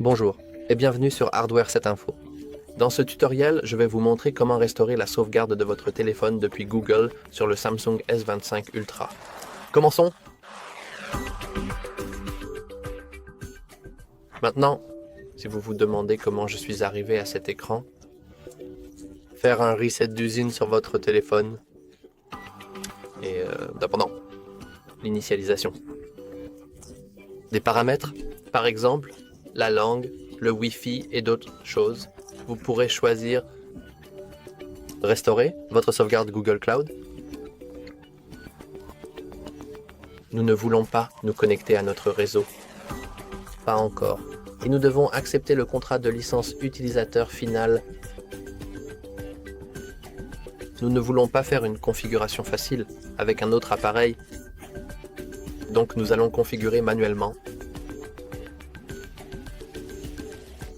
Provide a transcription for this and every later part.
Bonjour et bienvenue sur Hardware 7 Info. Dans ce tutoriel, je vais vous montrer comment restaurer la sauvegarde de votre téléphone depuis Google sur le Samsung S25 Ultra. Commençons! Maintenant, si vous vous demandez comment je suis arrivé à cet écran, faire un reset d'usine sur votre téléphone et d'abord l'initialisation. Des paramètres, par exemple, la langue, le Wi-Fi et d'autres choses. Vous pourrez choisir restaurer votre sauvegarde Google Cloud. Nous ne voulons pas nous connecter à notre réseau. Pas encore. Et nous devons accepter le contrat de licence utilisateur final. Nous ne voulons pas faire une configuration facile avec un autre appareil. Donc nous allons configurer manuellement.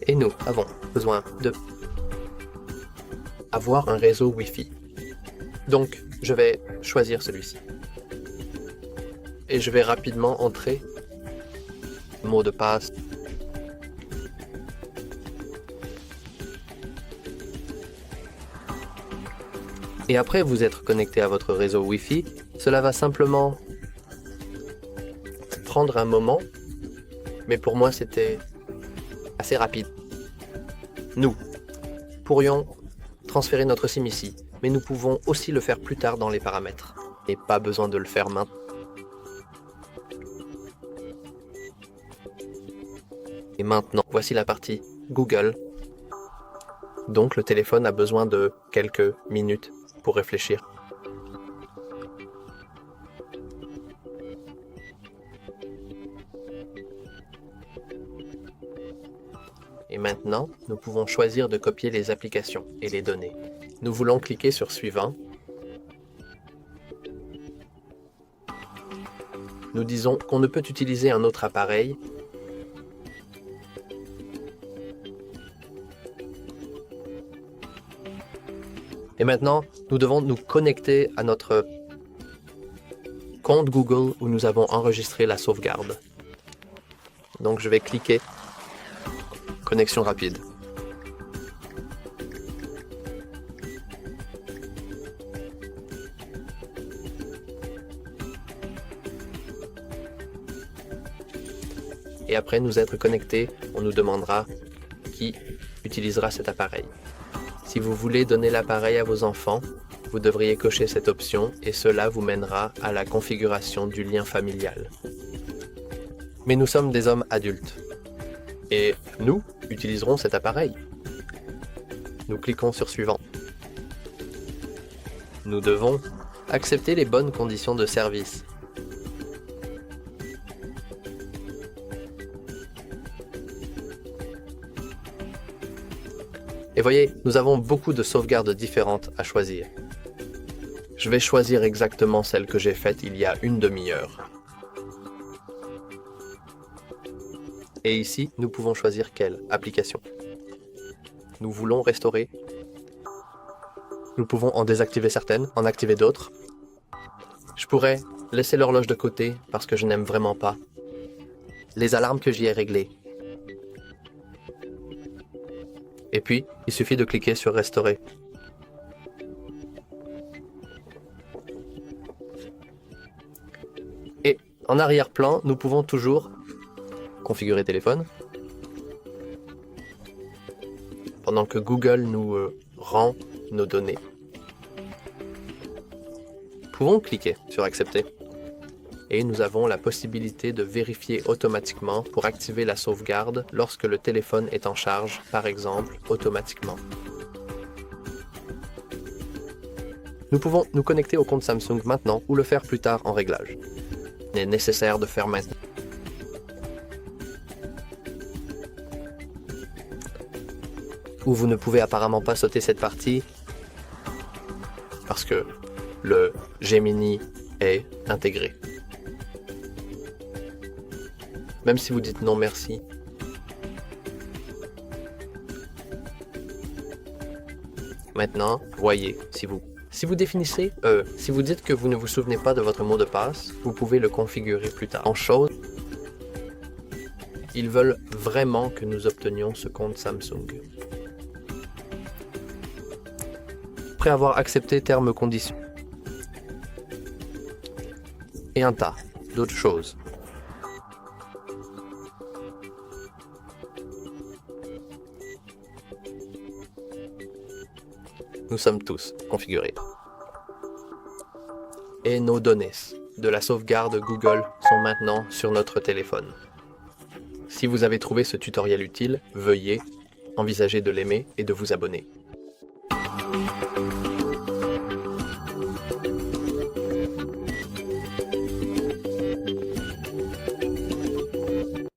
Et nous avons besoin de avoir un réseau Wi-Fi. Donc, je vais choisir celui-ci. Et je vais rapidement entrer mot de passe. Et après vous être connecté à votre réseau Wi-Fi, cela va simplement prendre un moment, mais pour moi c'était assez rapide. Nous pourrions transférer notre SIM ici, mais nous pouvons aussi le faire plus tard dans les paramètres. Et pas besoin de le faire maintenant. Et maintenant, voici la partie Google. Donc le téléphone a besoin de quelques minutes pour réfléchir. Et maintenant, nous pouvons choisir de copier les applications et les données. Nous voulons cliquer sur Suivant. Nous disons qu'on ne peut utiliser un autre appareil. Et maintenant, nous devons nous connecter à notre compte Google où nous avons enregistré la sauvegarde. Donc je vais cliquer Connexion rapide. Et après nous être connectés, on nous demandera qui utilisera cet appareil. Si vous voulez donner l'appareil à vos enfants, vous devriez cocher cette option et cela vous mènera à la configuration du lien familial. Mais nous sommes des hommes adultes. Et nous utiliserons cet appareil. Nous cliquons sur Suivant. Nous devons accepter les bonnes conditions de service. Et voyez, nous avons beaucoup de sauvegardes différentes à choisir. Je vais choisir exactement celle que j'ai faite il y a une demi-heure. Et ici, nous pouvons choisir quelle application nous voulons restaurer. Nous pouvons en désactiver certaines, en activer d'autres. Je pourrais laisser l'horloge de côté parce que je n'aime vraiment pas les alarmes que j'y ai réglées. Et puis, il suffit de cliquer sur Restaurer. Et en arrière-plan, nous pouvons toujours configurer téléphone, pendant que Google nous rend nos données. Nous pouvons cliquer sur Accepter. Et nous avons la possibilité de vérifier automatiquement pour activer la sauvegarde lorsque le téléphone est en charge, par exemple, automatiquement. Nous pouvons nous connecter au compte Samsung maintenant ou le faire plus tard en réglage. Il est nécessaire de faire maintenant. Ou vous ne pouvez apparemment pas sauter cette partie parce que le Gemini est intégré. Même si vous dites non merci. Maintenant, voyez, si vous Si vous définissez, si vous dites que vous ne vous souvenez pas de votre mot de passe, vous pouvez le configurer plus tard. En chose, Ils veulent vraiment que nous obtenions ce compte Samsung. Après avoir accepté termes et conditions. Et un tas d'autres choses. Nous sommes tous configurés. Et nos données de la sauvegarde Google sont maintenant sur notre téléphone. Si vous avez trouvé ce tutoriel utile, veuillez envisager de l'aimer et de vous abonner.